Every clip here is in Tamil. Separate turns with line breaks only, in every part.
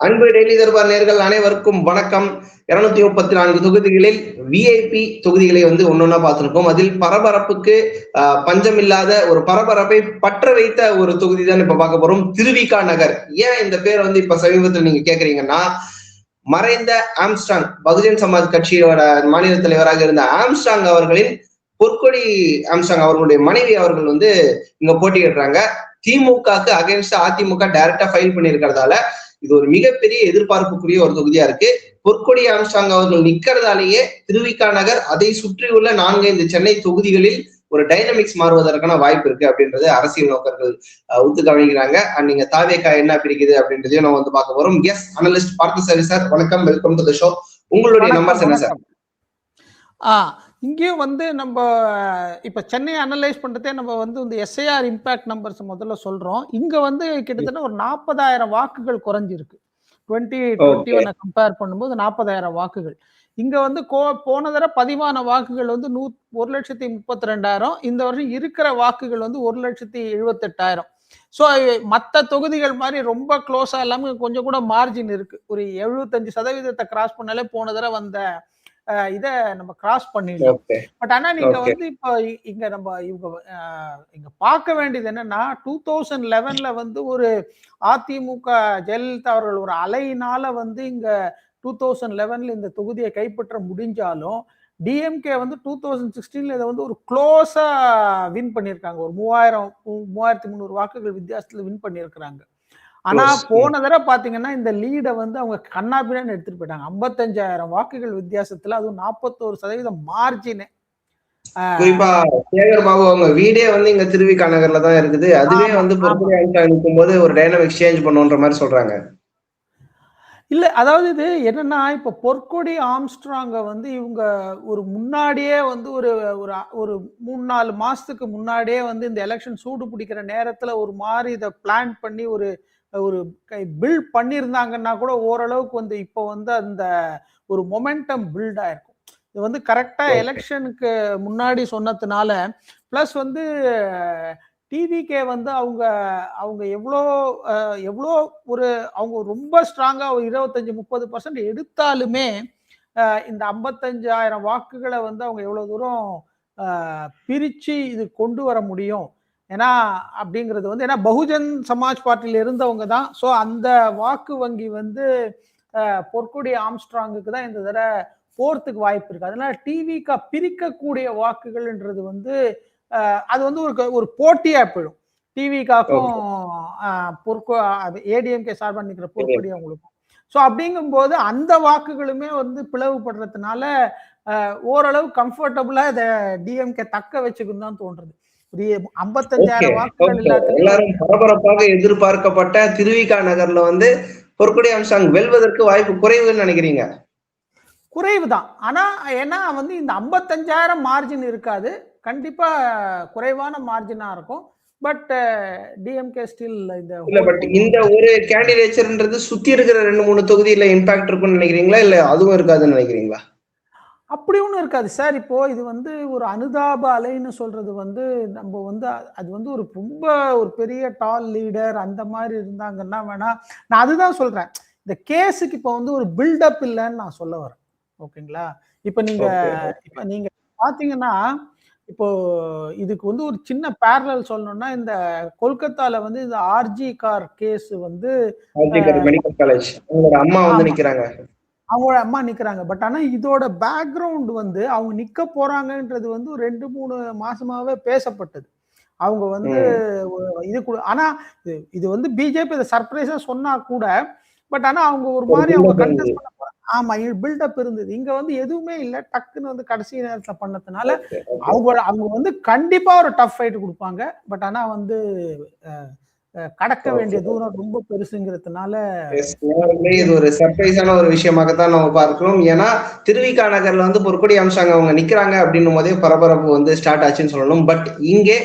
அன்பு டெய்லி தர்பார் நேர்கள் அனைவருக்கும் வணக்கம். 234 தொகுதிகளில் விஐபி தொகுதிகளை ஒன்னொன்னா பார்த்திருக்கோம். அதில் பரபரப்புக்கு பஞ்சமில்லாத ஒரு பரபரப்பை பற்ற வைத்த ஒரு தொகுதி தான் இப்ப பார்க்க போறோம். திருவிக நகர். ஏன் இந்த பேர் இப்ப சமீபத்தில் நீங்க கேக்குறீங்கன்னா, மறைந்த ஆம்ஸ்ட்ராங் பகுஜன் சமாஜ் கட்சியோட மாநில தலைவராக இருந்த ஆம்ஸ்ட்ராங் அவர்களின் பொற்கொடி ஆம்ஸ்ட்ராங் அவர்களுடைய மனைவி அவர்கள் இங்க போட்டியிடுறாங்க. திமுகக்கு அகைன்ஸ்ட் அதிமுக டைரக்டா ஃபைல் பண்ணியிருக்கிறதால இது ஒரு மிகப்பெரிய எதிர்பார்ப்புக்குரிய ஒரு தொகுதியா இருக்கு. பொற்கொடி ஆம்ஸ்ட்ராங் அவர்கள் நிக்கிறதாலேயே திருவிக நகர் அதை சுற்றியுள்ள 4-5 சென்னை தொகுதிகளில் ஒரு டைனமிக்ஸ் மாறுவதற்கான வாய்ப்பு இருக்கு அப்படின்றது அரசியல் நோக்கர்கள் ஒத்து கவனிக்கிறாங்க. நீங்க தாவேகா என்ன பிரிக்குது அப்படின்றதையும் நம்ம பார்க்க போறோம். எஸ் அனலிஸ்ட் பார்த்தசாரி சார், வணக்கம், வெல்கம் டு தி ஷோ. உங்களுடைய நம்பர்ஸ் என்ன சார்?
இங்கேயும் நம்ம இப்ப சென்னை அனலைஸ் பண்றதே நம்ம இந்த எஸ்ஐஆர் இம்பாக்ட் நம்பர்ஸ் முதல்ல சொல்றோம். இங்க கிட்டத்தட்ட ஒரு 40,000 வாக்குகள் குறைஞ்சிருக்கு. 2021 கம்பேர் பண்ணும்போது 40,000 வாக்குகள். இங்க போன தடவை பதிவான வாக்குகள் 1,32,000. இந்த வருஷம் இருக்கிற வாக்குகள் 1,78,000. ஸோ மற்ற தொகுதிகள் மாதிரி ரொம்ப க்ளோஸா இல்லாம கொஞ்சம் கூட மார்ஜின் இருக்கு. ஒரு 75% கிராஸ் பண்ணாலே போன தடவை வந்த இத நம்ம கிராஸ் பண்ணிடலாம். பட் ஆனா நீங்க இப்ப இங்க நம்ம இங்க பார்க்க வேண்டியது என்னன்னா, 2011ல ஒரு அதிமுக ஜெயலலிதா அவர்கள் ஒரு அலையினால இங்க 2011ல இந்த தொகுதியை கைப்பற்ற முடிஞ்சாலும் டிஎம்கே 2016ல இதை ஒரு க்ளோஸா வின் பண்ணியிருக்காங்க. ஒரு 3,300 வாக்குகள் வித்தியாசத்துல வின் பண்ணியிருக்கிறாங்க. ஆனா போன தடவை பாத்தீங்கன்னா இந்த லீட அவங்க கண்ணாபின்னு எடுத்துட்டு போயிட்டாங்க. 55,000 வாக்குகள் வித்தியாசத்துல, அதுவும் 41% மார்ஜின்.
குறிப்பா சேகர் பாபு அவங்க வீடே இங்க திருவிக நகர்ல தான் இருக்குது. அதுவே நிற்கும் போது ஒரு டைனமிக் சேஞ்ச் பண்ணுன்ற மாதிரி சொல்றாங்க.
இல்ல, அதாவது இது என்னன்னா, இப்ப பொற்கொடி ஆம்ஸ்ட்ராங்க இவங்க ஒரு முன்னாடியே ஒரு ஒரு 3-4 மாசத்துக்கு முன்னாடியே இந்த எலெக்ஷன் சூடு பிடிக்கிற நேரத்துல ஒரு மாதிரி இதை பிளான் பண்ணி ஒரு பில்ட் பண்ணியிருந்தாங்கன்னா கூட ஓரளவுக்கு இப்போ அந்த ஒரு மொமெண்டம் பில்ட் ஆயிருக்கும். இது கரெக்டா எலெக்ஷனுக்கு முன்னாடி சொன்னதுனால, பிளஸ் டிவிகே அவங்க எவ்வளோ ஒரு அவங்க ரொம்ப ஸ்ட்ராங்கா 25-30% எடுத்தாலுமே இந்த 55,000 வாக்குகளை அவங்க எவ்வளவு தூரம் பிரிச்சு இது கொண்டு வர முடியும் ஏன்னா அப்படிங்கிறது ஏன்னா பகுஜன் சமாஜ் பார்ட்டியில இருந்தவங்க தான். ஸோ அந்த வாக்கு வங்கி பொற்கொடி ஆம்ஸ்ட்ராங்குக்கு தான் இந்த தடவை போறதுக்கு வாய்ப்பு இருக்கு. அதனால டிவிக்கு பிரிக்கக்கூடிய வாக்குகள்ன்றது அது ஒரு போட்டியா போயிடும். டிவிக்காக்கும் ஏடிஎம்கே சார்பா நிற்கிற பொற்கொடி அவங்களுக்கும். ஸோ அப்படிங்கும்போது அந்த வாக்குகளுமே பிளவுபடுறதுனால ஓரளவு கம்ஃபர்டபுளா இதை டிஎம்கே தக்க வச்சுக்குன்னு தான் தோன்றது. 55,000 வாக்குகள்
எல்லாரும் பரபரப்பாக எதிர்பார்க்கப்பட்ட திருவிக நகர்ல பொற்கொடி ஆம்ஸ்ட்ராங் வெல்வதற்கு வாய்ப்பு குறைவுன்னு நினைக்கிறீங்க?
குறைவுதான். ஆனா ஏன்னா இந்த 55,000 மார்ஜின் இருக்காது, கண்டிப்பா குறைவான மார்ஜினா இருக்கும். பட் டிஎம்கே ஸ்டில்
இந்த ஒரு கேண்டிடேச்சர்ன்றது சுத்தி இருக்கிற 2-3 தொகுதியில இம்பாக்ட் இருக்கும்னு நினைக்கிறீங்களா, இல்ல அதுவும் இருக்காதுன்னு நினைக்கிறீங்களா?
அப்படி ஒன்றும் இருக்காது சார். இப்போ இது ஒரு அனுதாப அலைன்னு சொல்றது நம்ம அது ஒரு ரொம்ப ஒரு பெரிய டால் லீடர் அந்த மாதிரி இருந்தாங்கன்னா வேணா நான் அதுதான் சொல்றேன். இந்த கேஸுக்கு இப்போ ஒரு பில்டப் இல்லைன்னு நான் சொல்ல வரேன். ஓகேங்களா? இப்ப நீங்க பாத்தீங்கன்னா, இப்போ இதுக்கு ஒரு சின்ன பேரலல் சொல்லணும்னா, இந்த கொல்கத்தால இந்த RG Kar case
medical college அவங்களோட அம்மா நிக்கிறாங்க.
அவங்களோட அம்மா நிக்கிறாங்க. பட் ஆனா இதோட பேக்ரவுண்ட் அவங்க நிக்க போறாங்கன்றது 2-3 மாசமாவே பேசப்பட்டது. அவங்க இது கூட ஆனா இது பிஜேபி இதை சர்ப்ரைஸா சொன்னா கூட, பட் ஆனா அவங்க ஒரு மாதிரி அவங்க கண்டெஸ்ட் பண்ண போறாங்க. ஆமா, பில்டப் இருந்தது. இங்க எதுவுமே இல்ல, டக்குன்னு கடைசி நேரத்துல பண்ணதுனால அவங்க கண்டிப்பா ஒரு டஃப் ஃபைட் கொடுப்பாங்க. பட் ஆனா கடக்க வேண்டிய தூரம் ரொம்ப பெருசுங்கிறதுனால
இது ஒரு சர்ப்ரைஸான ஒரு விஷயமாகத்தான் நம்ம பார்க்கிறோம். ஏன்னா திருவிக நகர்ல பொற்கொடி ஆம்ஸ்ட்ராங் அவங்க நிக்கிறாங்க அப்படின்னும் போதே பரபரப்பு ஸ்டார்ட் ஆச்சுன்னு சொல்லணும். பட் இங்கே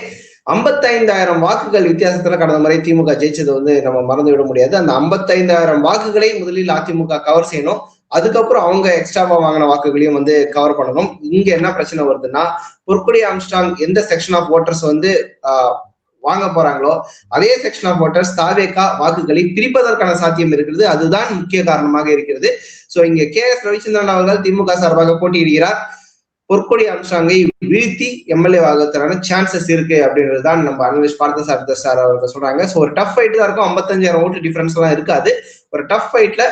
55,000 வாக்குகள் வித்தியாசத்துல கடந்த முறை திமுக ஜெயிச்சது நம்ம மறந்து விட முடியாது. அந்த 55,000 வாக்குகளை முதலில் அதிமுக கவர் செய்யணும். அதுக்கப்புறம் அவங்க எக்ஸ்ட்ராவா வாங்கின வாக்குகளையும் கவர் பண்ணணும். இங்க என்ன பிரச்சனை வருதுன்னா, பொற்கொடி ஆம்ஸ்ட்ராங் எந்த செக்ஷன் ஆஃப் ஓட்டர்ஸ் வாங்க போறாங்களோ அதே செக்ஷன் ஆஃப் ஓட்டர்ஸ் தாவேகா வாக்குகளை பிரிப்பதற்கான சாத்தியம் இருக்கிறது. அதுதான் முக்கிய காரணமாக இருக்கிறது. சோ இங்க KS ரவிச்சந்திரன் அவர்கள் திமுக சார்பாக போட்டியிடுகிறார். பொற்கொடி அம்சாங்கை வீழ்த்தி எம்எல்ஏ ஆகிறதுக்கான சான்சஸ் இருக்கு அப்படின்றதுதான் நம்ம அனலிஸ்ட் பார்த்தசாரதி சார் அவர்கள் சொல்றாங்க. சோ ஒரு டஃப் ஃபைட் தான் இருக்கும். 55,000 ஓட்டு டிஃபரன்ஸ் எல்லாம் இருக்காது. ஒரு டஃப் ஃபைட்ல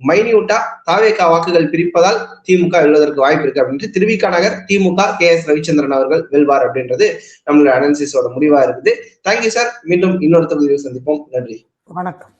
மைன்யூட்டா தாவேகா வாக்குகள் பிரிப்பதால் திமுக வெல்வதற்கு வாய்ப்பு இருக்கு அப்படின்ட்டு திருவிக நகர் திமுக KS ரவிச்சந்திரன் அவர்கள் வெல்வார் அப்படின்றது நம்மளுடைய அனாலிசிஸோட முடிவா இருக்குது. Thank you sir. மீண்டும் இன்னொரு தொகுதியில் சந்திப்போம். நன்றி.
வணக்கம்.